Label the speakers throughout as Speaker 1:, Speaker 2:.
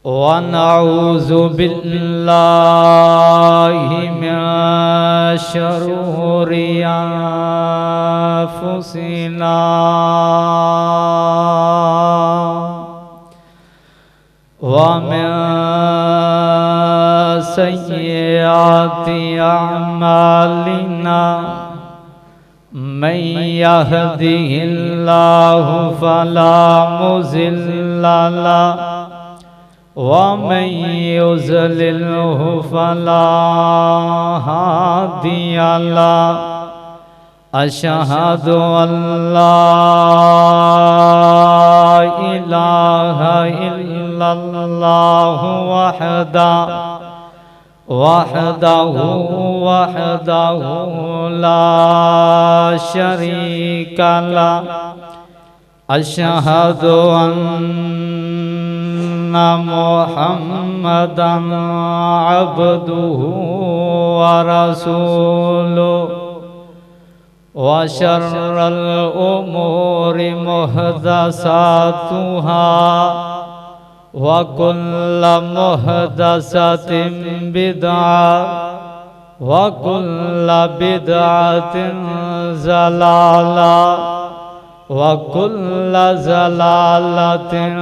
Speaker 1: वनऊज़ु बिल्लाहि मिन शुरूरि अंफुसिना व मिन सय्यिआति अअमालिना मन यहदिहिल्लाहु फला मुज़िल्ला लहु वमन युज़लिल्हु फला हादिय लहु अशहदु अल्ला इलाहा इल्लल्लाहु वहदहु ला शरीका लहु अशहदु अन्ना मुहम्मदन अब्दुहु व रसूलुहु व शर्रल उमूरि मुहदसातुहा व कुल्लु मुहदसतिन बिदअह व कुल्लु बिदअतिन ज़लालह व कुल्लु ज़लालतिन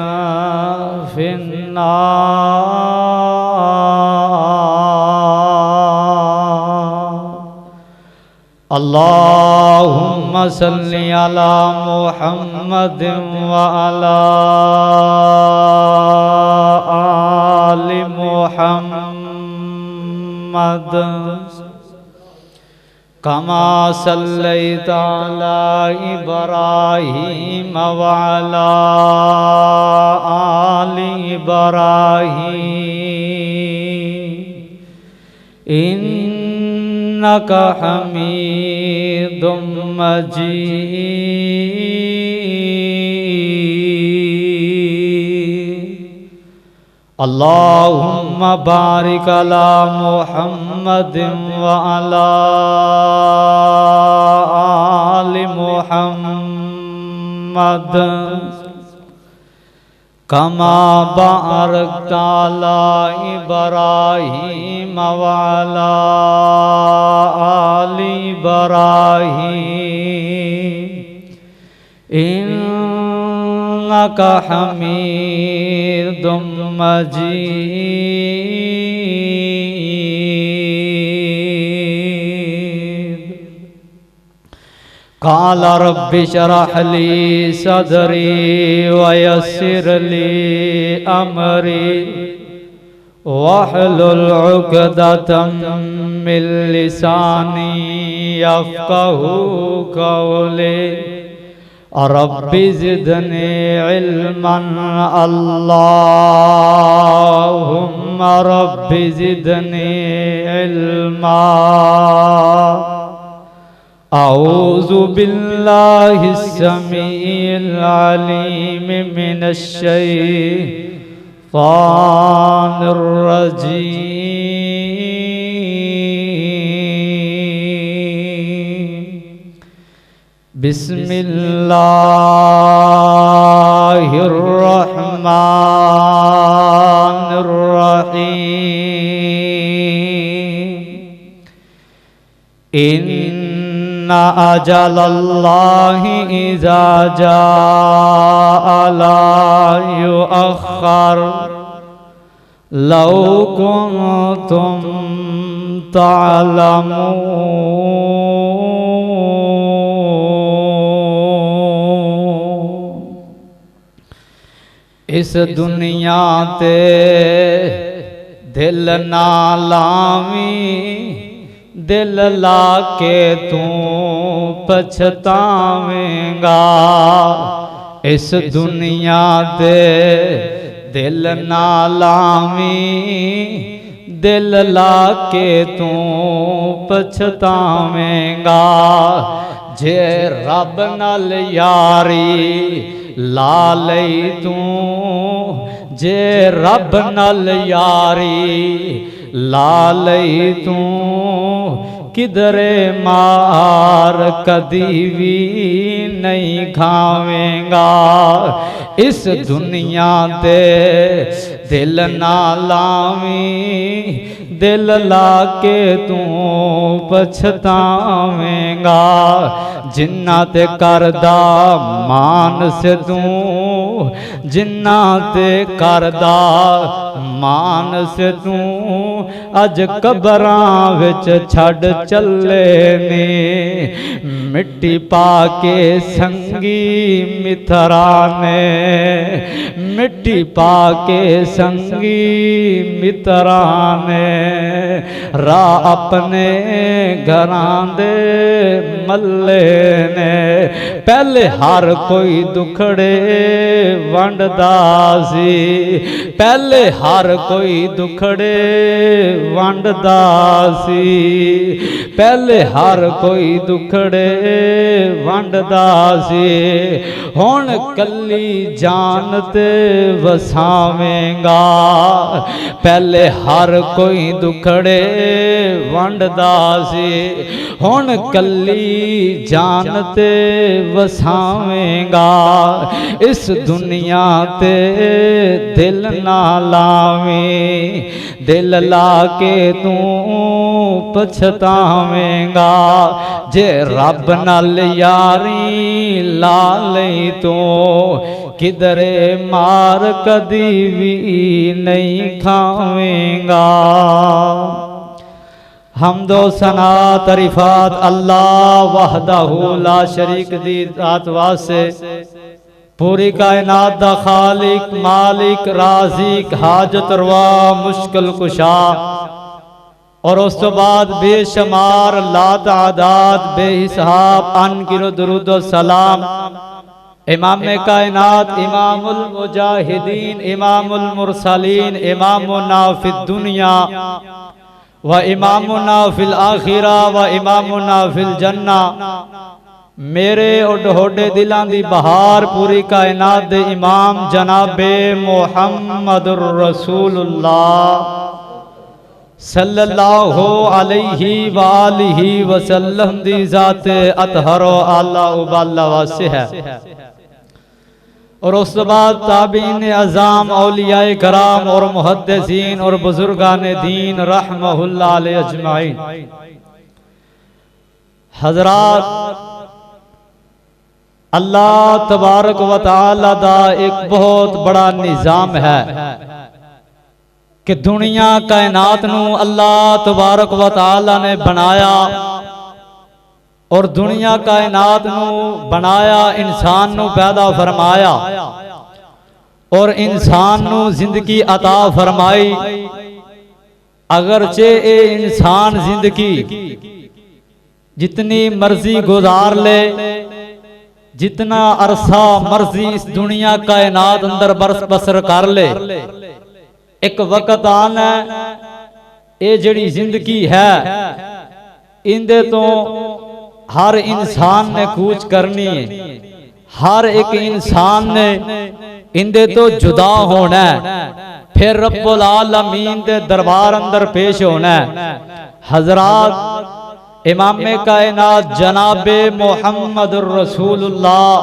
Speaker 1: फिन्नार। अल्लाहुम्मा सल्लि अला मुहम्मद व अला आलि मुहम्मद कमा सल्लैता अला इब्राहीम व अला आलि इब्राहीम इन्नका हमीदुम मजीद। अल्लाहुम्मा बारिक अला मुहम्मद व अला आलि मुहम्मद कमा बारकता अला इब्राहीम व अला आलि इब्राहीम इन्नका हमीदुम मजीद। क़ाल रब्बि शरह ली सदरी व यस्सिर ली अमरी वहलुल उक़दतम मिन लिसानी यफ़क़हू क़ौली। रब्बि ज़िदनी इल्मन अल्लाहुम्मा रब्बि ज़िदनी इल्मा। औज़ु बिल्लाहि स्समीइल अलीम मिनश शैतानिर रजीम। बिस्मिल्लाहिर रहमानिर रहीम। इन्ना अजलल्लाहि इज़ा जाअ ला युअख़्ख़र लौ कुन्तुम तालमून। इस दुनिया ते दिल ना लावी, दिल लाके तू पछतावेंगा। इस दुनिया दे दिल ना लावी, दिल लाके तू पछतावेंगा। जे रब नाल यारी ला लई तू, जे रब नाल यारी ला लई तू, किधरे मार कदी भी नहीं खावेंगा। इस दुनिया दे दिल ना लावी, दिल लाके तू पछतावेंगा। जिन्ना ते करदा मान से तू, जिन्ना ते करदा मान से तू, अज कबरां विच छड़ चले ने। मिट्टी पाके संगी मित्रा ने, मिट्टी पाके संगी मित्रा ने, राह अपने घरां दे मल्ले ने। पहले हर कोई दुखड़े वंडदा सी, पहले हर कोई दुखड़े वंडदा सी, पहले हर कोई दुखड़े वंडदा सी। हुण कल्ली जान ते वसावेंगा, पहले हर कोई दुखड़े वंडदा सी। हुण कल्ली जान ते वसावेंगा। इस दुनिया ते दिल ना लावें, दिल लाके तू पछतावेंगा। जे रब नाल यारी ला लई तो, किधरे मार कदी भी नहीं खावेंगा। हमदो सना तरीफात अल्लाह वहदहू ला शरीक दी ज़ात वास्ते। पूरी कायनात दा खालिक मालिक राज़िक हाजत रवा मुश्किल कुशा। और उस तो बाद बेशुमार लातादाद बेहिसाब अनगिनत दुरूद व सलाम इमाम कायनात इमामुल मुजाहिदीन इमामुल मुरसलीन इमामुना फिद दुनिया व इमामुना फिल आखिरा व इमामुना फिल जन्ना। मेरे ओडे दिलां दी बहार पूरी कायनात दे इमाम जनाबे मुहम्मदुर रसूलुल्लाह सल्लल्लाहु अलैहि वालिहि वसल्लम दी ज़ात अतहर आला उबाला वासे है। और उस बाद ताबीन अज़ाम औलियाए कराम और मुहद्दिसीन और बुजुर्गाने दीन रहमहुल्लाह अलैहि अजमाइन। हज़रात, अल्लाह तबारक व तआला दा एक बहुत बड़ा निज़ाम है कि दुनिया कायनात नू अल्लाह तबारक व तआला ने बनाया और दुनिया कायनात नू बनाया, इंसान नू पैदा फरमाया और इंसान नू जिंदगी अता फरमाई। अगरचे ये इंसान जिंदगी जितनी मर्जी गुजार ले, जितना अरसा मर्जी इस दुनिया कायनात अंदर बरस बसर कर ले, एक वक्त आना ये जड़ी जिंदगी है इंदे तो हर इंसान ने कूच करनी है। हर एक इंसान ने इंदे तो जुदा होना है, फिर रब्बुल आलमीन दे दरबार अंदर पेश होना है। हजरात, इमाम कायनात जनाबे मुहम्मदुर रसूलुल्लाह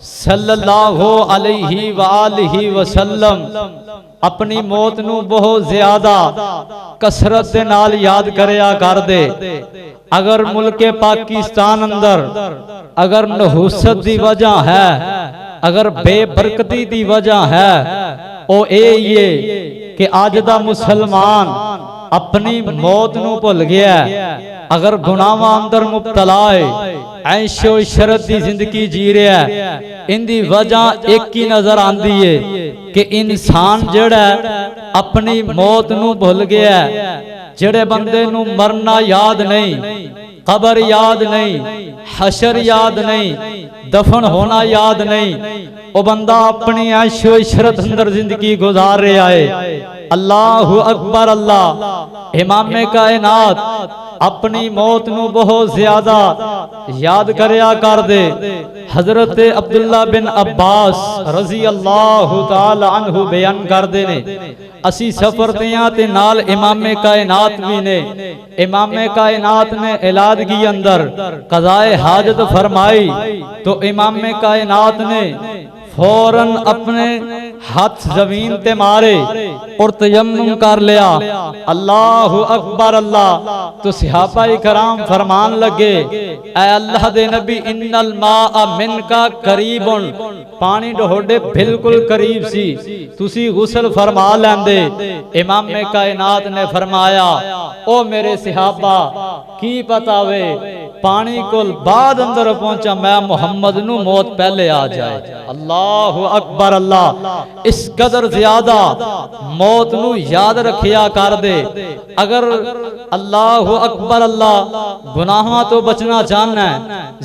Speaker 1: सल्लल्लाहु अलैहि वालिहि वसल्लम अपनी मौत नू बहुत ज्यादा कसरत दे नाल याद करया कर दे। अगर मुल्के पाकिस्तान अंदर अगर नहुसत दी वजह है, अगर बेबरकती दी वजह है, ओ ये कि आज दा मुसलमान अपनी मौत नू भुल गया। अगर गुनाहां अंदर मुब्तला है, ऐशो इशरत दी जिंदगी जी रहा है, इनदी वजह एक ही नजर आंदी है कि इंसान जड़ा अपनी मौत नू भुल गया। जेड़े बंदे नू मरना याद नहीं, कबर याद नहीं, हशर याद नहीं, दफन होना याद नहीं, वो बंदा अपनी ऐशो इशरत अंदर जिंदगी गुजार रहा है। अल्लाहु अकबर अल्लाह। इमाम कायनात अपनी मौत नू बहुत ज्यादा याद करया कर दे। हजरत अब्दुल्ला बिन अब्बास रजी अल्लाह तआला अन्हु बयान कर दे ने, असी सफर दियां ते नाल इमामे कायनात भी ने। इमामे कायनात ने इलादगी अंदर कज़ाए हाजत फरमाई तो इमामे कायनात ने फौरन अपने हाथ जमीन ते मारे और तयम्मुम कर लिया। अल्लाहु अकबर अल्लाह। तो सहाबा इकराम फरमान लगे, ऐ अल्लाह दे नबी इन्नल माअ मिनका करीबुन, पानी ढोडे बिल्कुल करीब सी, तुसी गुसल फरमा लेंदे। इमाम कायनात ने फरमाया, ओ मेरे सहाबा की पता वे पानी को बाद अंदर पहुंचा मैं मुहम्मद नू मौत पहले आ जाए। अल्लाह अकबर अल्लाह। इस कदर ज्यादा मौत नू याद रखिया कर दे। अगर अल्लाह अकबर अल्लाह गुनाहों तो बचना चाहना है,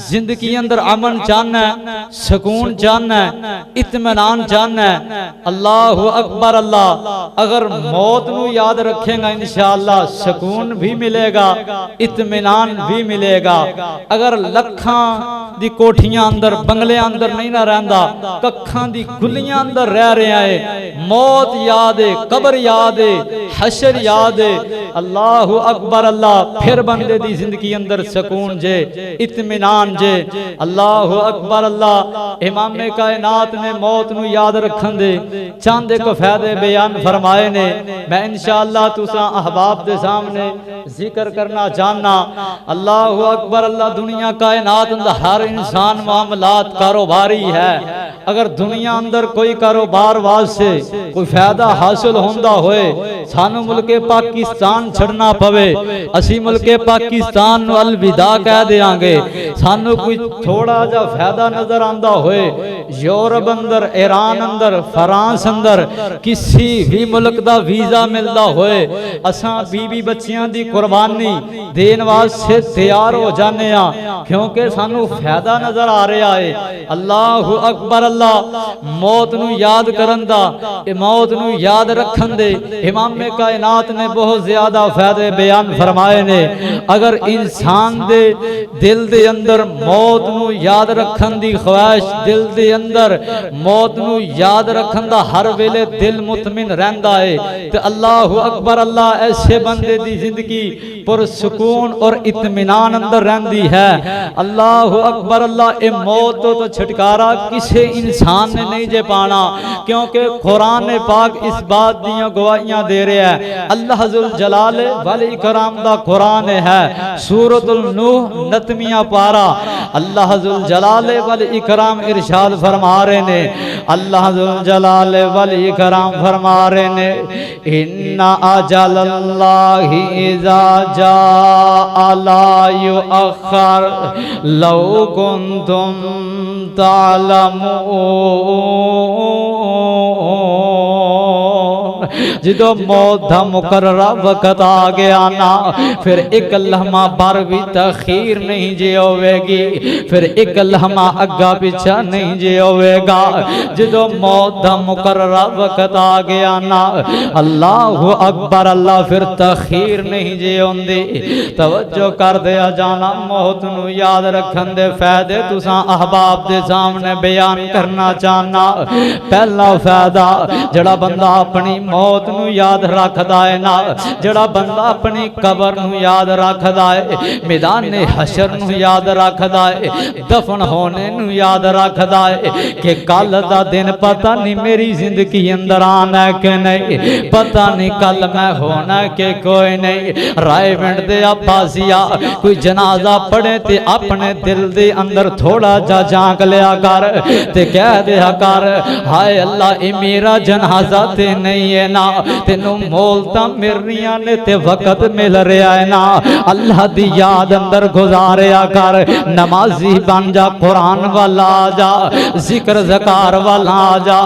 Speaker 1: जिंदगी अंदर अमन चाहना है, सुकून चाहना है, इत्मीनान चाहना है, अल्लाह अकबर अल्लाह अगर मौत नू याद रखेगा इंशाअल्लाह सुकून भी मिलेगा, इत्मीनान भी मिलेगा। अगर लखां दी कोठियां अंदर बंगले अंदर नहीं ना रहंदा, कखां दी गुलियां अंदर रह रहा है, मौत याद है, कब्र याद है, हशर याद है, अल्लाह अकबर अल्लाह फिर बंदे दी जिंदगी अंदर सुकून जे, इत्मीनान जे। अल्लाह अकबर अल्लाह। इमाम कायनात ने मौत नू याद रखन दे चांदे को फायदे बयान फरमाए ने। मैं इंशाअल्लाह तुसा अहबाब दे सामने जिक्र करना चाहना। अल्लाह अकबर अल्लाह। दुनिया कायनात अंदर हर इंसान मामलात कारोबारी है। अगर दुनिया अंदर कोई कारोबार वास्ते कोई फायदा हासिल होंदा होए, सानू मुल्के पाकिस्तान छड़ना पवे, असी मुल्के पाकिस्तान नू अलविदा कह देंगे। सानू कोई थोड़ा जा फायदा नजर आंदा होए, यूरोप अंदर, ईरान अंदर, फ्रांस अंदर किसी भी मुल्क दा वीजा मिलता होए, असां बीवी बच्चियां दी कुर्बानी देन वास्ते तैयार हो जाने आ, क्योंकि सानू फायदा नजर आ रहा है। अल्लाह अकबर अल्लाह। मौत नू याद करन दा, मौत नू याद रखन दे इमाम कायनात ने बहुत ज्यादा फायदे बयान फरमाए ने। अगर इंसान दे दिल दे अंदर मौत नू याद रखन दी ख्वाहिश, दिल दे अंदर मौत नू याद रखन दा हर वेले दिल मुतमिन रहंदा है, ते अल्लाह अकबर अल्लाह ऐसे बंदे दी जिंदगी पुरसुकून और इत्मीनान अंदर रहंदी है। अल्लाह अकबर अल्लाह। ए मौत तो छुटकारा किसी इंसान ने नहीं जे पाना, क्योंकि कुरान पाक इस बात दी गवाहियां दे रहा है। अल्लाह जुल जलाल वल इकराम दा कुरान है, सूरतुल नूह 29वां पारा। अल्लाह जुल जलाल वल इकराम इरशाद फरमा रहे ने, अल्लाह जुल जलाल वल इकराम फरमा रहे ने, इन्ना अजलल्लाहि इज़ा जाअ ला युअख्खर लौ कुंतुम तालमून। जो मौत दा मुकर्ररा वक्त आ गया ना, फिर एक लम्हा बार भी तखीर नहीं जे होवेगी, फिर एक लम्हा अग्गा पिछा नहीं जे होवेगा। जो मौत दा मुकर्ररा वक्त आ गया ना, अल्लाह अकबर अल्लाह फिर तखीर नहीं जे होंदी। तवज्जो कर दिया जाना, मौत नू याद रखन दे फायदे तुसां अहबाब दे सामने बयान करना चाहना। पहला फायदा जड़ा बंदा अपनी मौत नू याद रखदा है ना, जड़ा बंदा अपनी कबर नू याद रखदा है, मैदान हशर नू याद रखदा है, दफन होने नू याद रखदा है कि कल दा दिन पता नहीं मेरी जिंदगी अंदर आना है कि नहीं, पता नहीं कल मैं होना कि कोई नहीं। राय मिंट दे अब्बासिया कोई जनाजा पढ़े ते अपने दिल दे अंदर थोड़ा जा झांक लिया कर ते कह दिया कर, हाय अल्लाह ए मेरा जनाजा ते नहीं है ना, तेनू मोलता मिल रही ने ते वक्त मिल रहा है ना। अल्लाह दी याद अंदर गुजारिया कर, नमाजी बन जा, कुरान वाला आ जा, जिक्र ज़कार वाला आ जा।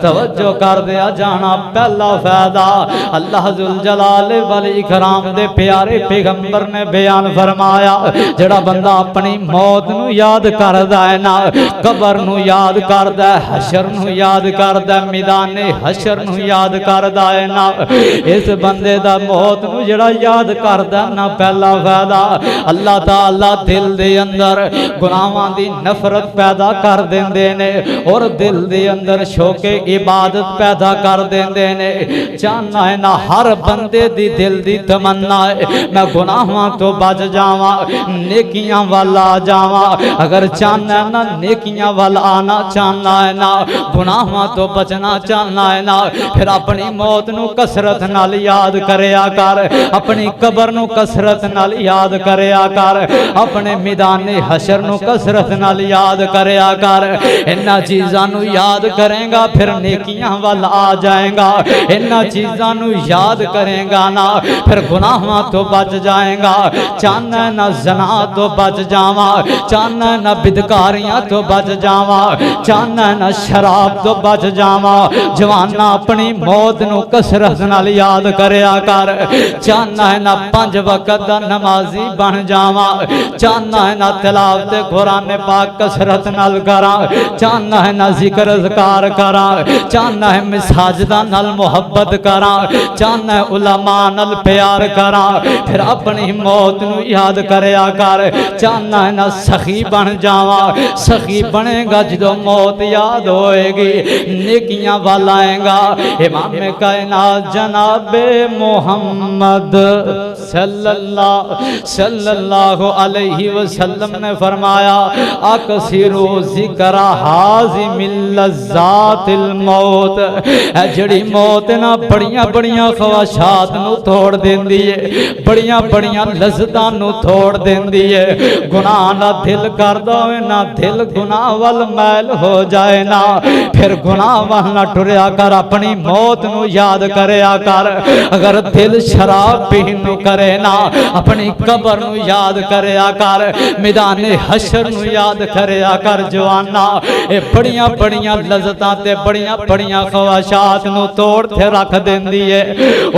Speaker 1: तवज्जो कर दिया जाना। पहला फायदा अल्लाह जुल जलाल वल इकराम दे प्यारे पैगंबर ने बयान फरमाया, जड़ा बंदा अपनी मौत नू याद करदा है ना, कबर नू याद करदा है, हशर नू याद करदा है, मैदान हशर नू याद करदा है है ना इस बंदे दा मौत नू जड़ा याद करदा ना पहला फायदा अल्लाह ताला दिल दे अंदर गुनाहां दी नफरत पैदा कर देंदे ने और दिल दे अंदर शौके इबादत पैदा कर देंदे ने। चाहना है ना हर बंदे दी दिल दी तमन्ना है मैं गुनाहां तो बच जावां नेकियां वाल आ जावां। अगर चाहना है ना नेकियां वाल आना चाहना है ना गुनाहां तो बचना चाहना है ना फिर अपनी मौत नू कसरत नाल याद करया कर अपनी कबर नू कसरत नाल याद करया कर अपने मैदाने हशर नू कसरत नाल याद करया कर। इन्हां चीज़ां नू याद करेगा फिर नेकियां वाल आ जाएगा। इन्हां चीज़ां नू याद करेगा ना फिर गुनाहां तो बच जाएगा। चाहना ना जना तो बच जावा चाहना ना बिदकारियां तो बच जावा चाहना ना शराब तो बच जावा। जवाना अपनी मौत नू कसरत नाल याद करया कर। चाहना है ना 5 वक्त दा नमाजी बन जावा चाहना है ना तिलावत कुरान पाक कसरत नाल करा चाहना है ना जिक्र अज़कार करा चाहना है मसाजिदा नाल मोहब्बत करा चाहना है उलमा नाल प्यार करा फिर अपनी मौत नू याद करया कर। चाहना है ना सखी बन जावा सखी बनेगा जो मौत याद होएगी नेकियां वाल आएगा। इमाम कायनात जनाबे मोहम्मद सल्लल्लाहु अलैहि वसल्लम ने फरमाया अकसिरो जिक्र हाज़िमिल लज़्ज़ातिल मौत जड़ी मौत ना बड़ियां बड़ियां ख्वाहिशात नू तोड़ देंदी है बड़ियां बड़ियां लज़्ज़तां नू तोड़ देंदी है। गुनाह ना दिल करदा होवे ना दिल गुनाह वल मैल हो जाए ना फिर गुनाह वल ना टुरया कर अपनी मौत नू याद करया कर। अगर दिल शराब पीन नू करे ना अपनी कबर नू याद करया कर मैदाने हशर नू याद करया कर। जवाना ए बड़ियां बड़ियां लज़्ज़तां ते बड़ियां बड़ियां ख्वाहिशात नू तोड़ के रख देंदी है।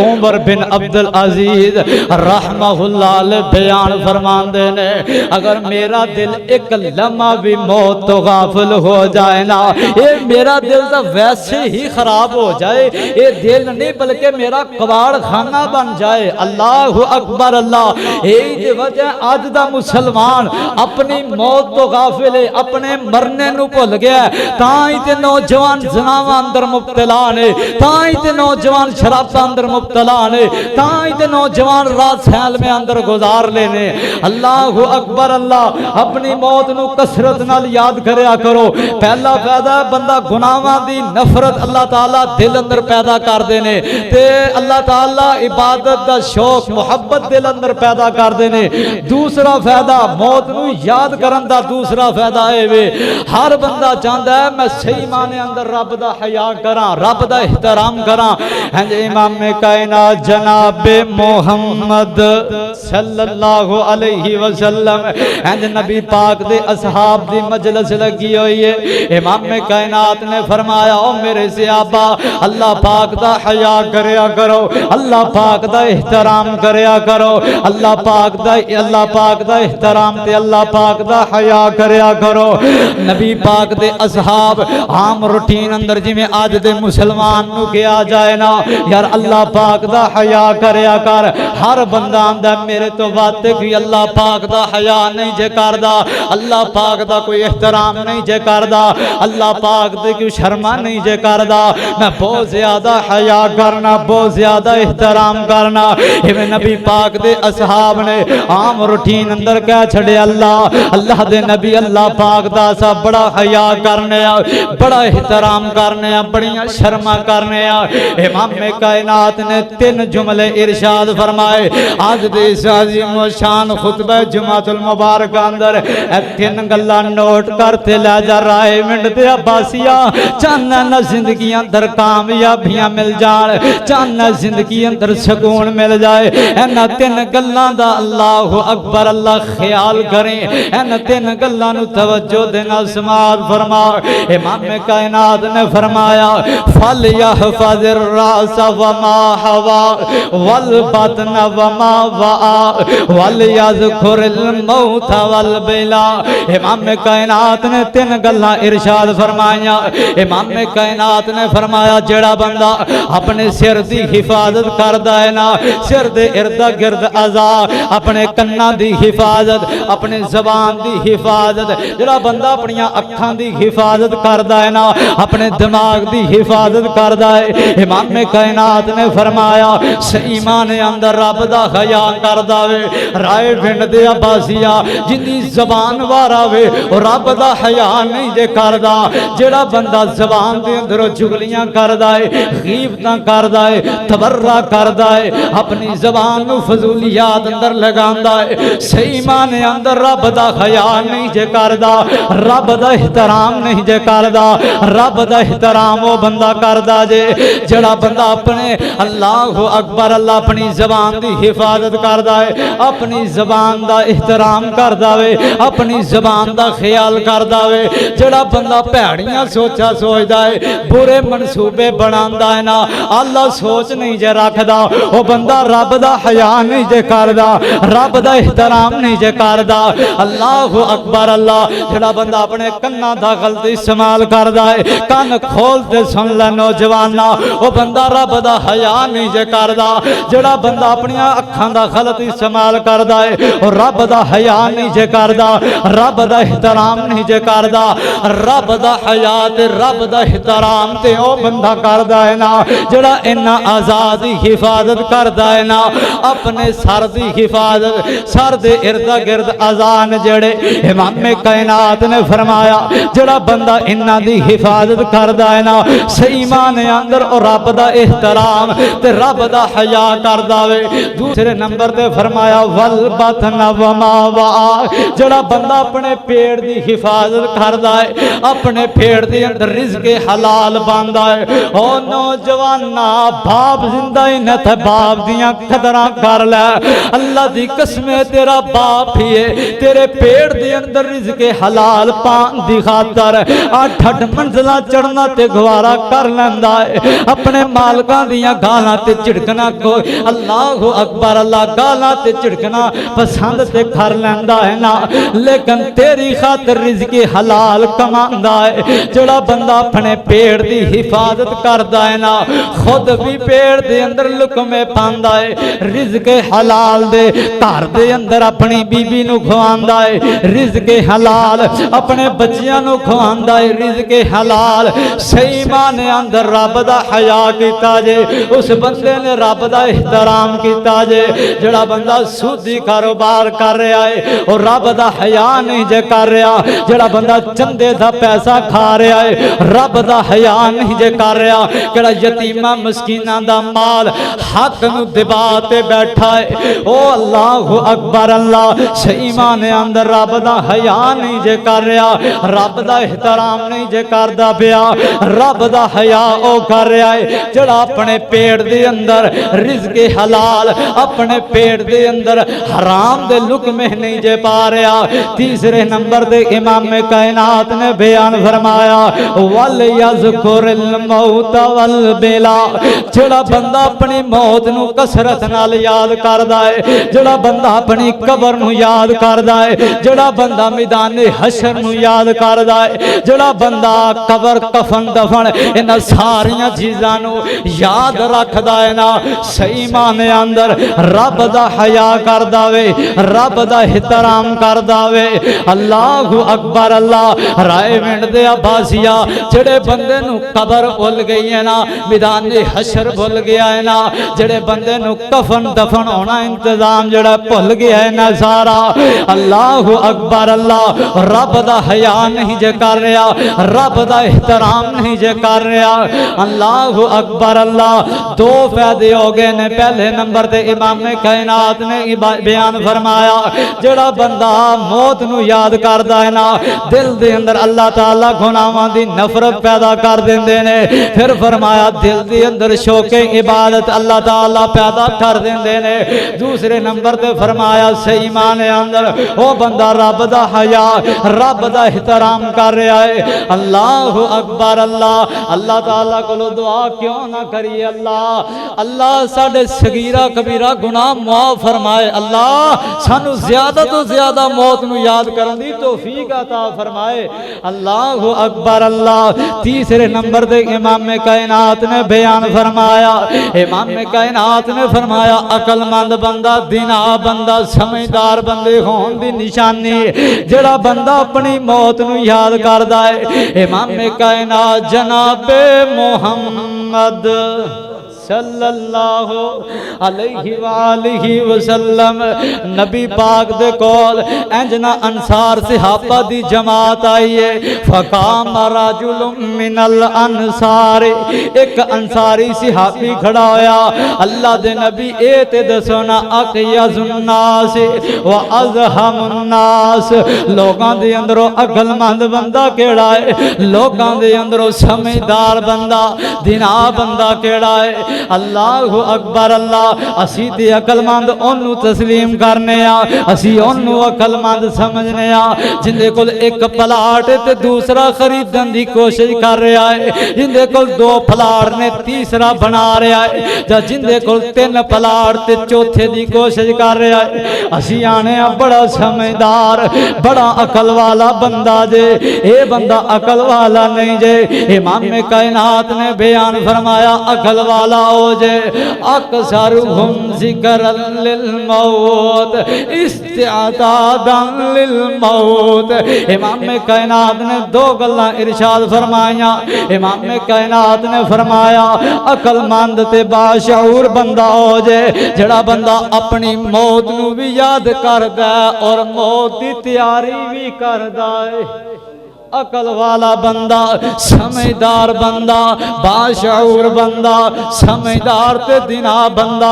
Speaker 1: उमर बिन अब्दुल अजीज रहमहुल्लाह बयान फरमाते ने अगर मेरा दिल एक लम्हा भी मौत तो गाफिल हो जाए ना ये मेरा दिल तो वैसे ही खराब हो जाए ये दिल नहीं बल्कि मेरा कबाड़ खाना बन जाए। अल्लाह अकबर अल्लाह यही वजह अज दा मुसलमान अपनी मौत तो गाफिल है अपने मरने नू भुल गया ताई ते नौजवान जनावां अंदर मुब्तला ने ताई ते नौजवान शराबां अंदर मुब्तला ने ताई ते नौजवान रात सैल में अंदर गुजार लेने। अल्लाह अकबर अल्लाह अपनी मौत नू कसरत नाल याद करया करो। पहला फायदा बंदा गुनाहां दी नफरत अल्लाह ताला दिल अंदर पैदा कर देने ते अल्लाह ताला इबादत दा शौक मुहब्बत दिल अंदर पैदा कर देने। दूसरा फायदा मौत नू याद करन दा दूसरा फायदा है वे हर बंदा चाहता है मैं सही माने अंदर रब दा हया करा रब दा एहतराम करा। हां जी इमाम कायनात जनाबे मोहम्मद सल्लल्लाहु अलैहि वसल्लम नबी पाक दे असहाब दी मजलिस लगी हुई है। इमाम कायनात ने फरमाया ओ मेरे सहाबा अल्लाह पाक दा हया करया करो अल्लाह पाक दा एहतराम करया करो अल्लाह पाक दा एहतराम ते अल्लाह पाक दा हया करया करो। नबी पाक दे असहाब आम रूटीन अंदर जिवें अज दे मुसलमान नू कहा जाए ना यार अल्लाह पाक दा हया करया कर हर बंदा आंदा मेरे तो बात कोई अल्लाह पाक दा हया नहीं जे करदा अल्लाह पाक दा कोई एहतराम नहीं जे करदा अल्लाह पाक दे कोई शर्मा नहीं जे करदा मैं बहुत ज्यादा हया करना बहुत ज्यादा एहतराम करना। इवें नबी पाक दे असहाब ने आम रूटीन अंदर कह छड़े अल्लाह दे नबी अल्लाह पाक दा सा बड़ा हया करने बड़ा एहतराम करने बड़ियां शर्मा करने। इमाम कायनात ने 3 जुमले इरशाद फरमाए आज दे अज़ीम शान खुतबा जुमातुल मुबारक अंदर 3 गल्लां नोट करते लै जा राए मिंट ते अब्बासिया चाहना ना जिंदगी अंदर कामयाबियां मिल जान चाहना जिंदगी अंदर सुकून मिल जाए इन्हां तीन गल्लां दा अल्लाह अकबर अल्लाह ख्याल करें, इन तीन गल्लां नूं तवज्जो दे नाल समाअत फरमा। इमाम कायनात ने फरमाया फल यहफज़िर रास व मा हवा वल बतन व मा वा वल यज़कुरिल मौत वल बिला। इमाम कायनात ने तीन गल्लां इरशाद फरमाया। इमाम कायनात ने फरमाया जेड़ा बंदा अपने सिर दी हिफाजत करदा है ना, सिर दे इर्दा गिर्द अज़ा, अपने कन्ना दी हिफाजत, अपने ज़बान दी हिफाजत, जेड़ा बंदा अपनी अखां दी हिफाजत करदा है ना, अपने दिमाग दी हिफाजत करदा है, इमाम कायनात ने फरमाया सही माने अंदर रब दा हया करदा वे। राय पिंड दे अब्बासिया जिंदी ज़बान वारा वे रब दा हया नहीं जे करदा। जेड़ा बंदा ज़बान दे अंदर चुगलियां करदा है, गीबतां करदा है, तबर्रा करदा है, अपनी ज़बान नूं फजूलियात अंदर लगांदा है, सही माने अंदर रब दा हया नहीं जे करदा, रब दा एहतराम नहीं जे करदा। रब दा एहतराम वो बंदा करदा जे जेड़ा बंदा अपने अल्लाह अकबर अल्लाह अपनी ज़बान दी हिफाजत करदा है, अपनी ज़बान दा एहतराम करदा वे, अपनी ज़बान दा ख्याल करदा वे। जेड़ा बंदा भैड़ियां सोचा सोचदा है, बुरे मनसूबे बनांदा है ना, अल्लाह सोच नहीं जे रखदा, वो बंदा रब दा हया नहीं जे करदा, रब दा एहतराम नहीं जे करदा। अल्लाह अकबर अल्लाह जेड़ा बंदा अपने कन्ना दा गलत इस्तेमाल करदा है, कान खोल के सुन ले नौजवाना, वो बंदा रब दा हया नहीं जे करदा। जेड़ा बंदा अपनी अखां दा गलत इस्तेमाल करदा है, और रब दा हया नहीं जे करदा, रब दा एहतराम नहीं जे करदा। रब दा हया ते रब दा एहतराम ते ओ बंदा करदा है ना जेड़ा इन्ना आजाद दी हिफाजत करदा है ना, अपने सर दी हिफाजत, सर दे इर्दा गिर्द अजान जेड़े इमाम कायनात ने फरमाया जेड़ा बंदा इन्ना दी हिफाजत करदा है ना, सही माने अंदर और रब दा एहतराम ते रब दा हया करदा वे। दूसरे नंबर ते फरमाया वल बतन व मा वा, जेड़ा बंदा अपने पेट दी हिफाजत करदा है, अपने पेट दे अंदर रिज़्क़ हलाल पांदा है। ओ नौजवाना बाप जिंदा ही न थे, बाप दियां कदरां कर ले, अल्लाह दी कसम तेरा बाप ही है, तेरे पेट दे अंदर रिज़्क़ हलाल पान दी खातर 8 मंजिला चढ़ना ते गवारा कर लैंदा है, अपने मालकां दियां गालां ते झिड़कना को अल्लाह अकबर अल्लाह गालां ते झिड़कना पसंद ते कर लैंदा है ना, लेकिन तेरी खातर रिज़्क़ हलाल कमांदा है। जेड़ा बंदा अपने पेट दी हिफाजत करदा है ना, खुद भी पेट दे अंदर लुकमे पांदा है, रिज़्क़ हलाल दे घर दे अंदर अपनी बीबी नूं खवांदा है, रिज़्क़ हलाल अपने बच्चियां नूं खवांदा है, रिज़्क़ हलाल सही माने अंदर रब दा हया कीता जे, उस बंदे ने रब दा एहतराम कीता जे। जेड़ा बंदा सूदी कारोबार कर रहा है और रब दा हया नहीं जे कर रहा, जेड़ा बंदा चंदे दा पैसा खा रहा है, रब दा हया नहीं जे कर रहा, जेड़ा यतीमा मस्कीना दा माल हक नूं दबा ते बैठा है, ओ अल्लाह अकबर अल्लाह सही माने अंदर रब दा हया नहीं जे कर रहा, रब दा एहतराम नहीं जे करदा पिया, रब दा हया ओ कर रहा है जेड़ा अपने पेट दे अंदर रिज़्क़ हलाल, अपने पेट दे अंदर हराम दे लुकमे नहीं जे पा रहा। तीसरे नंबर दे इमाम कायनात ने बयान फरमाया वल यज़कुरिल मौत वल बिला, जेड़ा बंदा अपनी मौत नूं कसरत नाल याद करदा है, जेड़ा बंदा अपनी कबर नूं याद करदा है, जेड़ा बंदा मैदान हशर नूं याद करदा है, जेड़ा बंदा कबर कफन दफन इन्हां सारियां चीज़ां नूं याद रखदा है ना, सही माने अंदर रब दा हया करदा वे, रब दा एहतराम करदा वे। अल्लाह अकबर अल्लाह राय विंड दे अब्बासिया जेड़े बंदे नूं कबर भुल गई है ना, मैदान हशर भुल गया है ना, जेड़े बंदे नूं कफन दफन होना इंतजाम जेड़ा भुल गया है ना सारा, अल्लाह अकबर अल्लाह रब दा हया नहीं जे कर रहा, रब दा एहतराम नहीं जे कर रहा। अल्लाह अकबर अल्लाह दो फायदे हो गए ने। पहले नंबर ते इमाम कायनात ने बयान फरमाया जेड़ा बंदा मौत नूं याद करदा है ना, दिल दे अंदर अल्लाह ताला गुनाहां दी नफरत पैदा कर देंदे ने। फिर फरमाया दिल दे अंदर शौके इबादत अल्लाह ताला पैदा कर देंदे देंदे ने। दूसरे नंबर ते फरमाया सही माने अंदर ओ बंदा रब दा हया रब दा एहतराम कर रहा है। अल्लाह अकबर। अल्लाह अल्लाह ताला को दुआ क्यों ना करिए। अल्लाह अल्लाह साडे सगीरा कबीरा गुनाह माफ फरमाए। अल्लाह सानू ज्यादा तो ज्यादा मौत नू याद करन दी तौफीक अता फरमाए। अल्लाह अकबर। अल्लाह तीसरे नंबर ते इमाम कायनात ने बयान फरमाया। इमाम कायनात ने फरमाया अकलमंद बंदा दिना बंदा समझदार बंदे होने की निशानी जड़ा बंदा अपनी मौत नू याद करदा है। इमाम कायनात जनाबे मोहम्मद सल्लल्लाहु अलैहि वसल्लम नबी पाक दे कोल इंजना अंसार सहाबा दी जमात आई है। फकाम रजुलुम मिनल अंसार एक अंसारी सहाबी खड़ा होया। अल्लाह दे नबी ए ते दसो ना अकयजुन्नास व अज़हमुन्नास लोगां दे अंदरों अकलमंद बंदा केड़ा है, लोगां दे अंदरों समझदार बंदा दिना बंदा केड़ा है। अल्लाह अकबर। अल्लाह असी ते अकलमंद ओनू तस्लीम करने असी ओनू अकलमंद समझने जिंदे कोल एक प्लाट ते दूसरा खरीदन की कोशिश कर रहा है, जिंदे कोल दो प्लाट ने तीसरा बना रहा है, या जिंदे कोल तीन प्लाट ते चौथे की कोशिश कर रहा है। असी आने बड़ा समझदार बड़ा अकल वाला बंदा जे ये बंदा अकल वाला नहीं जे। इमाम कायनात ने बयान फरमाया अकल वाला हो जे अक्सरुहुम ज़िक्रन लिल मौत इस्तिअदादन लिल मौत। इमाम कायनात ने दो गल्लां इरशाद फरमाया। इमाम कायनात ने फरमाया अकलमंद ते बाशऊर बंदा हो जे जड़ा बंदा अपनी मौत नू भी याद करदा और मौत की तैयारी भी करदा है। अकल वाला बंदा समझदार बंदा बाशऊर बंदा समझदार ते दिना बंदा।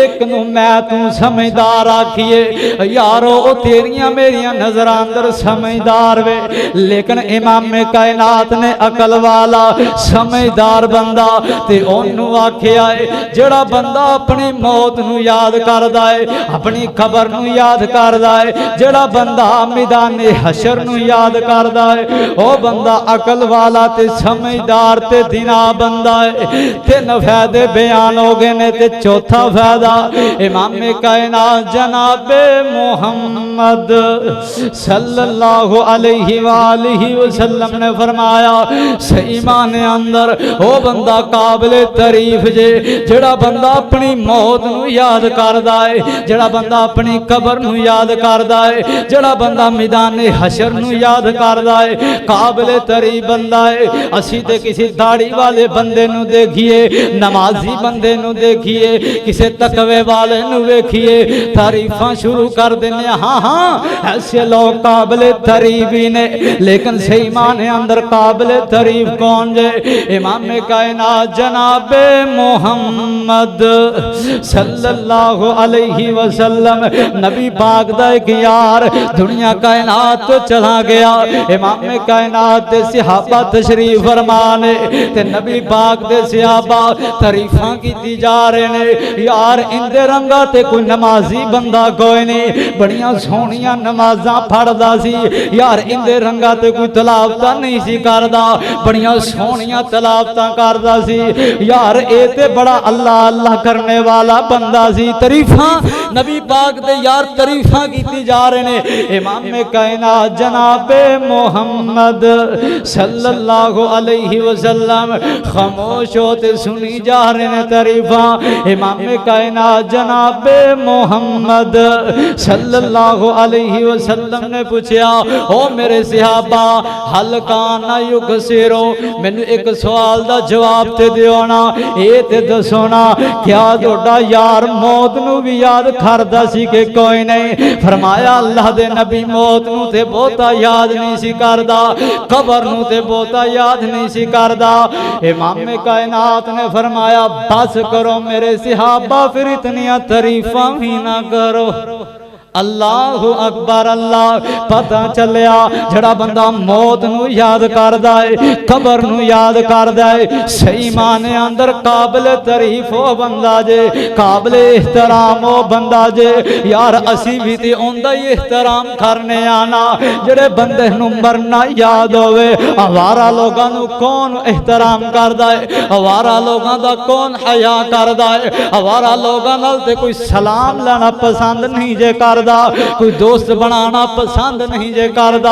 Speaker 1: एक नू मैं तू समझदार आखिए यारो ओ तेरिया मेरिया नजर अंदर समझदार वे, लेकिन इमाम कायनात ने अकल वाला समझदार बंदा ते ओनू आखिया है जड़ा बंदा अपनी मौत नू याद करदा है, अपनी खबर नू याद करदा है, जड़ा बंदा मैदान हशर नू याद करदा है ओ बंदा अकल वाला ते समझदार ते दिना बंदा है। तीन फायदे बयान हो गए ने ते चौथा फायदा इमाम कायनात जनाबे मोहम्मद सल्लल्लाहु अलैहि वसल्लम ने फरमाया सही माने अंदर ओ बंदा काबिले तारीफ जे जड़ा बंदा अपनी मौत नू याद करदा है, जड़ा बंदा अपनी कबर नू याद करदा है, जड़ा बंदा मैदान हशर नू याद करदा है, काबिले तारीफ बंदा है। असी ते किसी दाढ़ी वाले बंदे नू देखिए, नमाजी बंदे नू देखिए, किसी तकवे वाले नू देखिए, तारीफां शुरू कर देने। हाँ हाँ ऐसे लोग काबिले तारीफ ही ने, लेकिन सही माने अंदर काबिले तारीफ कौन जे? इमाम कायनात जनाबे मोहम्मद सल्लल्लाहु अलैहि वसल्लम नबी पाक दा एक यार दुनिया कायनात तो चला गया। इमाम कायनात दे सहाबा तशरीफ फरमाने ते नबी पाक दे सहाबा तारीफां कीती जा रहे ने यार इंदे रंगा ते कोई नमाजी बंदा कोई नहीं, बड़ियां सोहणियां नमाज़ां पढ़दा सी यार, इंदे रंगा ते कोई तलावतां नहीं सी करदा, बड़ियां सोहणियां तलावतां करदा सी यार, ए ते बड़ा अल्लाह अल्लाह करने वाला बंदा सी। तारीफां नबी पाक दे यार तारीफां कीती जा रहे ने। इमाम कायनात जनाबे मोहम्मद सल्लल्लाहु अलैहि वसल्लम खामोश होते सुनी जा रहे ने तारीफां। इमाम कायनात जनाबे मोहम्मद सल्लल्लाहु अलैहि वसल्लम ने पूछा ओ मेरे सहाबा हल काना युगसिरो, मैनू एक सवाल दा जवाब ते दिओ ना, ए ते दसो ना क्या तुहाडा यार मौत नू भी याद करदा सी कि कोई नहीं? फरमाया अल्लाह दे नबी मौत नू ते बहुता याद नहीं सी करदा, कबर नू ते बहुता याद नहीं सी करदा। इमाम कायनात ने फरमाया बस करो मेरे सहाबा, फिर इतनियां तारीफां भी ना करो। अल्लाह अकबर अल्लाह। पता चलिया जड़ा बंदा मौत नू याद करदा है, कबर नू याद करदा है, सही माने अंदर काबिल तारीफ हो बंदा जे, काबिल एहतराम हो बंदा जे। यार असी भी ते उंदा ही एहतराम करने आना जेड़े बंदे नू मरना याद होवे। आवारा लोगां नू कौन एहतराम करदा है, आवारा लोगां दा कौन हया करदा है। आवारा लोगां नाल ते कोई सलाम लेना पसंद नहीं जे कर, कोई दोस्त बनाना पसंद नहीं जे करदा।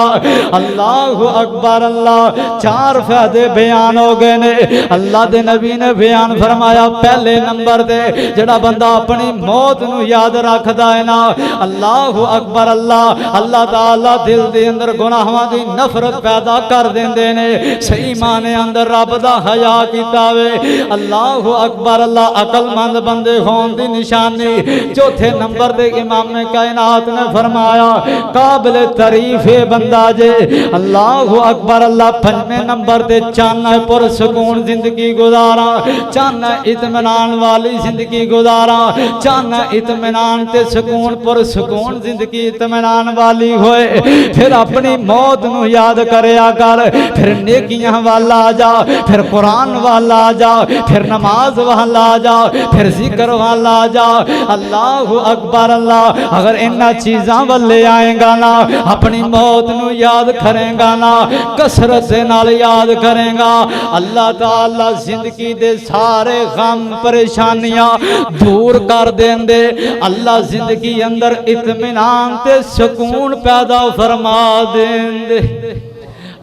Speaker 1: अल्लाह अकबर अल्लाह। चार फायदे बयान हो गए ने। अल्लाह दे नबी ने बयान फरमाया पहले नंबर दे जेड़ा बंदा अपनी मौत नू याद रखदा है ना, अल्लाह अकबर अल्लाह, अल्लाह ताला दिल दे अंदर गुनाहां दी नफरत पैदा कर देंदे ने। सही माने अंदर रब दा हया कीता वे। अल्लाह अकबर अल्लाह। अकलमंद बंदे होने दी निशानी चौथे नंबर दे इमाम कायनात ने फरमाया काबिल तारीफ है बंदा जे। अल्लाह अकबर अल्लाह। पंजवें नंबर ते चाहना पुर सुकून जिंदगी गुजारा, चाहना इत्मीनान वाली जिंदगी गुजारा, चाहना इत्मीनान ते सुकून पुर सुकून जिंदगी इत्मीनान वाली होए, फिर अपनी मौत नू याद करया कर, फिर नेकियां वाला आ जा, फिर कुरान वाला आ जा, फिर नमाज वाला आ जा, फिर जिक्र वाला आ जा। अल्लाह अकबर अल्लाह। अगर इन्ना चीज़ां वाले आएगा ना, अपनी मौत नू याद करेगा ना, कसरत से नाल याद करेगा, अल्लाह ताला जिंदगी दे सारे गम परेशानियां दूर कर देंदे। अल्लाह जिंदगी अंदर इत्मीनान ते सुकून पैदा फरमा देंदे।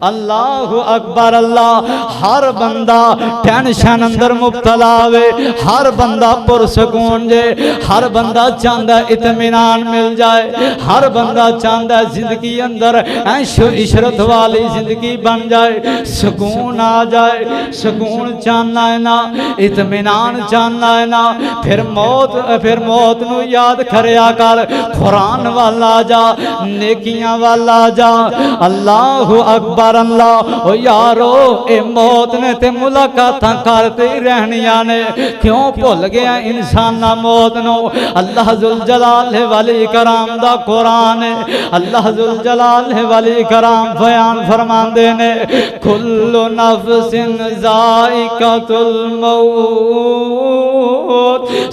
Speaker 1: अल्लाह अकबर अल्लाह। हर बंदा टेंशन अंदर मुब्तला वे, हर बंदा पुरसकून जे, हर बंदा चाहता इत्मीनान मिल जाए, हर बंदा चाहता जिंदगी अंदर ऐशो इशरत वाली जिंदगी बन जाए, सुकून आ जाए। सुकून चाहना है ना, इत्मीनान चाहना है ना, फिर मौत नू याद करया कर, कुरान वाला जा, नेकियां वाला जा। अल्लाह अकबर अल्लाह। ओ यारो ए मौत ने ते मुलाकातां करते ही रहनियां ने, क्यों भुल गया इंसान मौत नो। अल्लाह जुल जलाल वाली कराम दा कुरान है, अल्लाह जुल जलाल वाली कराम बयान फरमांदे ने कुल्लु नफ्सिन जाइकातुल मौत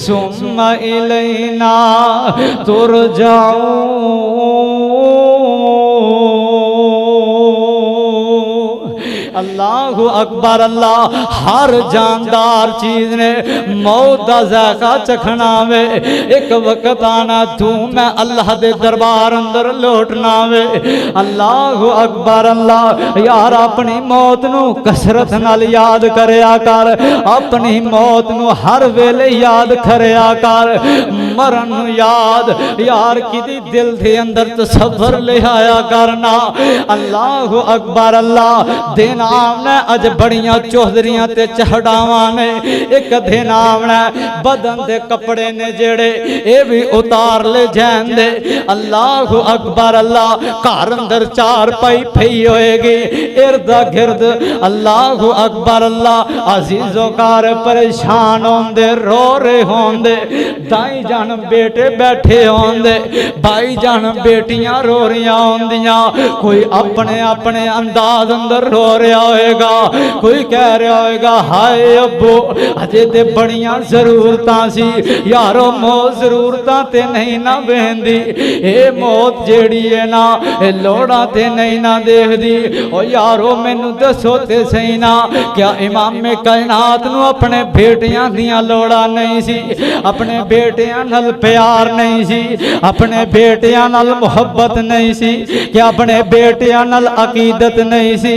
Speaker 1: सुम्मा इलैना तुरजाऊन। अल्लाह अकबर अल्लाह। हर जानदार चीज ने मौत का जायका चखना वे, एक वक्त आना तू मैं अल्लाह दे दरबार अंदर लौटना वे। अल्लाह अकबर अल्लाह। यार अपनी मौत नू कसरत नाल याद करया कर, अपनी मौत नू हर वेले याद करया कर, मरन नू याद यार किदी दिल दे अंदर तसव्वुर ले आया करना। अल्लाह अकबर अल्लाह। दिन आमना अज बड़ियां चौधरियां ते चढ़ावा ने, एक दिन आमना बदन दे कपड़े ने जेड़े ये भी उतार ले जांदे। अल्लाह अकबर अल्लाह। घर अंदर चार पाई पई होएगी इर्द गिर्द। अल्लाह अकबर अल्लाह। अजीजों कार परेशान होंदे, रो रहे होंदे, दाई जान बेटे बैठे होंदे, भाई जान बेटियां रो रही होंदियां, कोई अपने अपने अंदाज अंदर रो रहा होएगा, कोई कह रहा होएगा हाय अब्बू अजे ते बड़ियां जरूरतां सी यारो, मौत जरूरतां ते नहीं ना बहंदी, ए मौत जेड़ी है ना ए लोड़ा ते नहीं ना देखदी। ओ यारो मैनू दसो ते सही ना, क्या इमाम कायनात नू अपने बेटियां दियां लोड़ा नहीं सी, अपने बेटियां नाल प्यार नहीं सी, अपने बेटियां नाल मुहब्बत नहीं सी, क्या अपने बेटियां नाल अकीदत नहीं सी।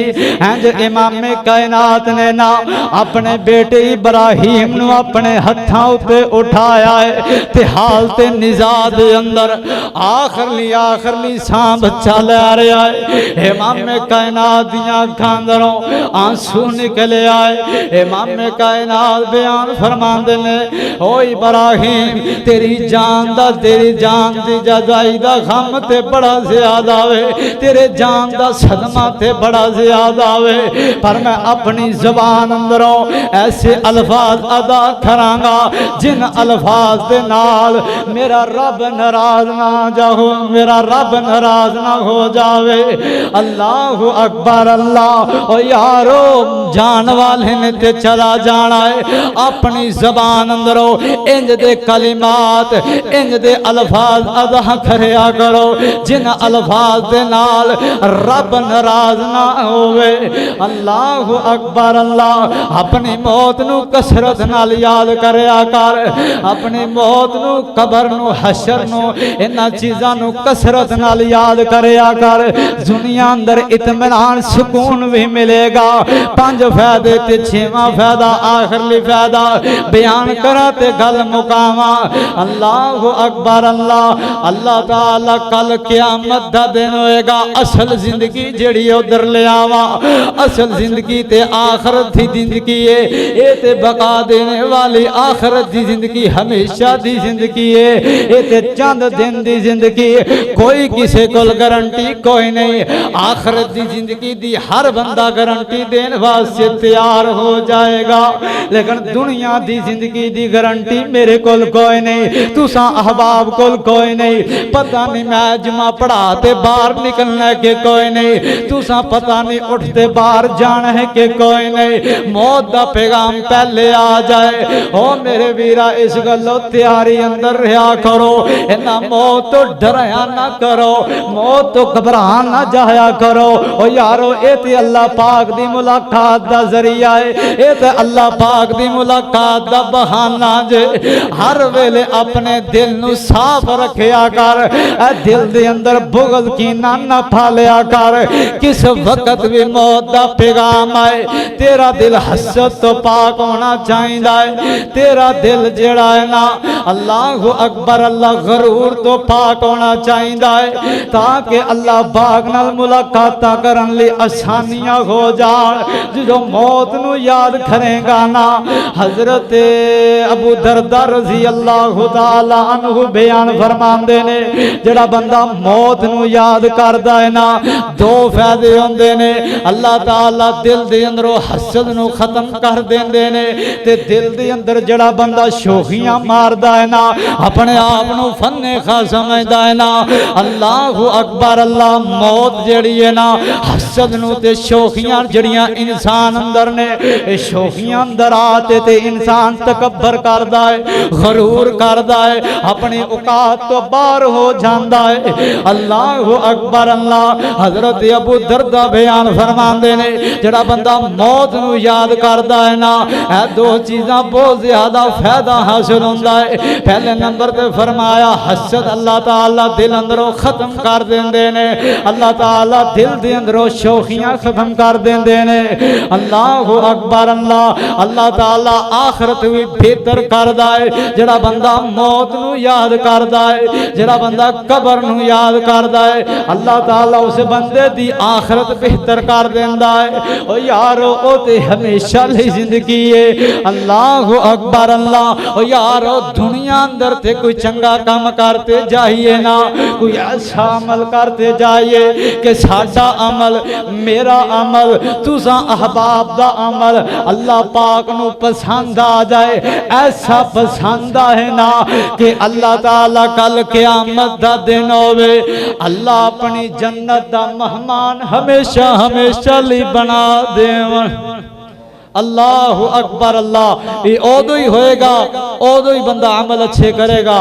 Speaker 1: इमाम कायनात ने ना अपने बेटे इब्राहिम नू अपने हत्थां उत्ते उठाया है ते हालत निजात दे अंदर आखिरली सांभ चल रहा है। इमाम कायनात दियां अखां अंदरों आंसू निकले आए। इमाम कायनात बयान फरमांदे ने ओ इब्राहिम तेरी जान दी जुदाई दा गम ते बड़ा ज्यादा वे, तेरे जान दा सदमा ते बड़ा ज्यादा वे। पर मैं अपनी ज़बान अंदरों ऐसे अल्फाज अदा करांगा जिन अल्फाज दे नाल मेरा रब नाराज ना जाओ, मेरा रब नाराज ना हो जावे। अल्लाह अकबर अल्लाह। ओ यारो जान वाले ने ते चला जाना है, अपनी ज़बान अंदरों इंज दे कलिमात इंज दे अल्फाज अदा करया करो जिन अल्फाज दे नाल रब नाराज ना होवे। अल्लाह अकबर अल्लाह। अपनी मौत नू कसरत नाल याद करया कर, अपनी मौत नू कबर नू हशर नू इन्हां चीज़ां नू कसरत नाल याद करया कर। दुनिया अंदर इत्मीनान सुकून भी मिलेगा। 5 फायदे ते 6वां फायदा आखिरी फायदा बयान करा ते गल मुकावा। अल्लाह अकबर अल्लाह। अल्लाह ताला कल क़यामत दा दिन होएगा, असल जिंदगी जेड़ी उधर ले आवा। असल जिंदगी ते आखिरत दी जिंदगी है, ये ते बका देने वाली आखिरत दी जिंदगी हमेशा दी जिंदगी है, ये ते चंद दिन दी जिंदगी। कोई किसी को गारंटी कोई नहीं। आखिरत दी जिंदगी दी हर बंदा गारंटी देने वास्ते तैयार हो जाएगा, लेकिन दुनिया दी जिंदगी दी गारंटी मेरे कोल कोई नहीं, तुसा अहबाब कोल कोई नहीं। पता नहीं मैं जुमा पढ़ाते बाहर निकलना के कोई नहीं, तुसा पता नहीं उठते बाहर जाना है के कोई नहीं। मौत दा पैगाम पहले आ जाए। ओ मेरे वीरा इस गल्लो तैयारी अंदर रहा करो, इन्ना मौत तो डराया ना करो, मौत तो घबरा ना जाया करो। ओ यारो ये ते अल्लाह पाक दी मुलाकात दा जरिया है, ये ते अल्लाह पाक दी मुलाकात दा बहाना जे। हर वेले अपने दिल नू साफ रखिया कर, दिल दे अंदर बुग़्ज़ कीना ना पालिया कर। किस वक्त भी मौत दा पैगाम आए, तेरा दिल हसद तो पाक होना चाहिए है। तेरा दिल जेड़ा है ना अल्लाह अकबर अल्लाह गरूर तो पाक होना चाहिए है, ताकि अल्लाह पाक नाल मुलाकात करन लई आसानियां हो जान। जो मौत नू याद करेगा ना, हजरत अबू दरदा रज़ी अल्लाह तआला अन्हु बयान फरमांदे ने, जेड़ा बंदा मौत नू याद करदा है ना, 2 फायदे होंदे ने। अल्लाह ताला दिल दे अंदरों हसद नू खत्म कर देंदे ने, ते दिल दे अंदर जेड़ा बंदा शोखियां मारदा है ना, अपने आप नू फन्ने खा समझदा है ना, अल्लाह अकबर अल्लाह। मौत जेड़ी है ना हसद नू ते शोखियां जड़ियां इंसान अंदर ने, शोखियां अंदर आते ते इंसान तकब्बर करदा है, गरूर करदा है, अपनी औकात तो बाहर हो जाता है। अल्लाह अकबर अल्लाह। हजरत अबू दरदा बयान फरमाते ने, जड़ा बंदा मौत नू याद करदा है ना, 2 चीज़ां बहुत ज्यादा फायदा हासिल होता है। पहले नंबर पे फरमाया हसद अल्लाह ताला दिल अंदरों खत्म कर देंदे ने, अल्लाह ताला दिल दे अंदरों शौखियां खत्म कर देंदे ने। अल्लाह अकबर अल्लाह। अल्लाह ताला आखिरत भी बेहतर करदा है। जड़ा बंदा मौत नू याद करदा है, जड़ा बंदा कबर नू याद करदा है, अल्लाह ताला उस बंदे दी आखिरत बेहतर कर देंदा है। ओ यारो ओ ते हमेशा ली जिंदगी है। अल्लाह अकबर अल्लाह। ओ यारो दुनिया अंदर ते कोई चंगा काम करते जाइए ना, कोई ऐसा अमल करते जाइए कि साडा अमल, मेरा अमल, तुसा अहबाब दा अमल अल्लाह पाक नू पसंद आ जाए। ऐसा पसंद है ना कि अल्लाह ताला कल क़यामत दा दिन होवे, अल्लाह अपनी जन्नत दा मेहमान हमेशा हमेशा ली बना देवन। अल्लाह अकबर अल्लाह। ये उदो ही होएगा, उदो ही बंदा अमल अच्छे करेगा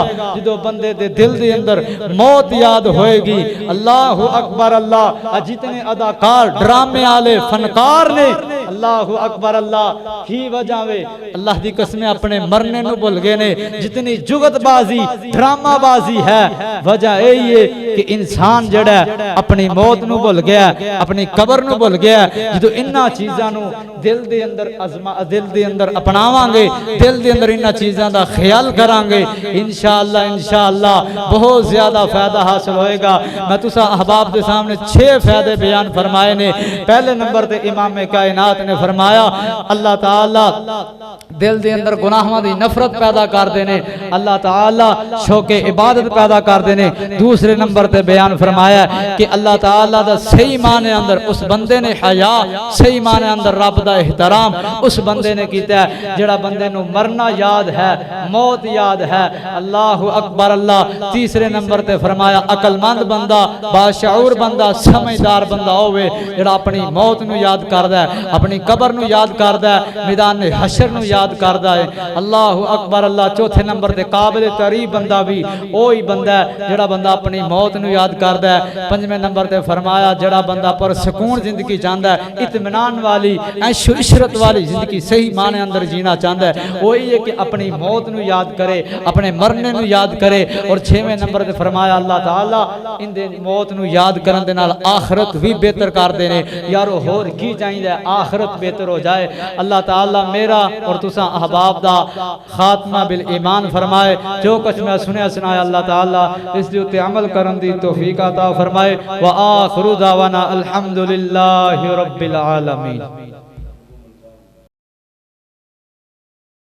Speaker 1: जो बंदे दे दिल दे अंदर मौत याद होएगी। अल्लाह अकबर अल्लाह। जितने अदाकार ड्रामे वाले फनकार ने, अल्लाह अकबर अल्लाह, की वजह वे अल्लाह दी कसम अपने मरने नू भुल गए ने। जितनी जुगतबाजी ड्रामाबाजी है, वजह यही है कि इंसान जड़ा अपनी मौत नू भुल गया, अपनी कबर नू भुल गया। जो इन्हां चीज़ां नू दिल दे अंदर दिल दे अंदर अपनावांगे, दिल दे अंदर इन्हां चीज़ां दा ख्याल करांगे, इंशाअल्लाह इंशाअल्लाह बहुत ज्यादा फायदा हासिल होएगा। मैं तुसा अहबाब के सामने 6 फायदे बयान फरमाए ने। पहले नंबर ते इमाम कायनात कायनात ने फरमाया अल्लाह ताला दिल दे अंदर गुनाहां दी नफरत पैदा कर देने, अल्लाह ताला शौके इबादत पैदा कर देने। दूसरे नंबर ते बयान फरमाया कि अल्लाह ताला दा सही माने अंदर उस बंदे ने हया, सही माने अंदर रब दा एहतराम उस बंदे ने कीता है जेड़ा बंदे नू मरना याद है, मौत याद है। अल्लाह अकबर अल्लाह। तीसरे नंबर ते फरमाया अकलमंद बंदा, बाशऊर बंदा, समझदार बंदा होवे जेड़ा अपनी मौत नू याद करदा है, अपनी कब्र नू याद करदा है, मैदान हशर नू याद करदा है। अल्लाह अकबर अल्लाह। चौथे नंबर ते काबिल तारीफ बंदा भी ओही बंदा है जेड़ा बंदा अपनी मौत नू याद करदा है। पंजवें नंबर ते फरमाया जेड़ा बंदा पर सुकून जिंदगी चाहता है, इत्मीनान वाली ऐशो इशरत वाली जिंदगी सही माने अंदर जीना चाहता है, वही है कि अपनी मौत नू याद करे, अपने मरने नू याद करे। और छेवें नंबर ते फरमाया अल्लाह ताला इंदे मौत नू याद करन दे नाल आखिरत भी बेहतर कर देने। यारो होर की चाहिए, आखिरत बेहतर हो जाए। अल्लाह ताला मेरा और तुसा अहबाब दा खात्मा बिल ईमान फरमाए। जो कुछ मैं सुनया सुनाया अल्लाह ताला इस दे उत्ते अमल करन दी तौफीक अता फरमाए। व आखिरु दावाना अल्हम्दुलिल्लाहि रब्बिल आलमीन।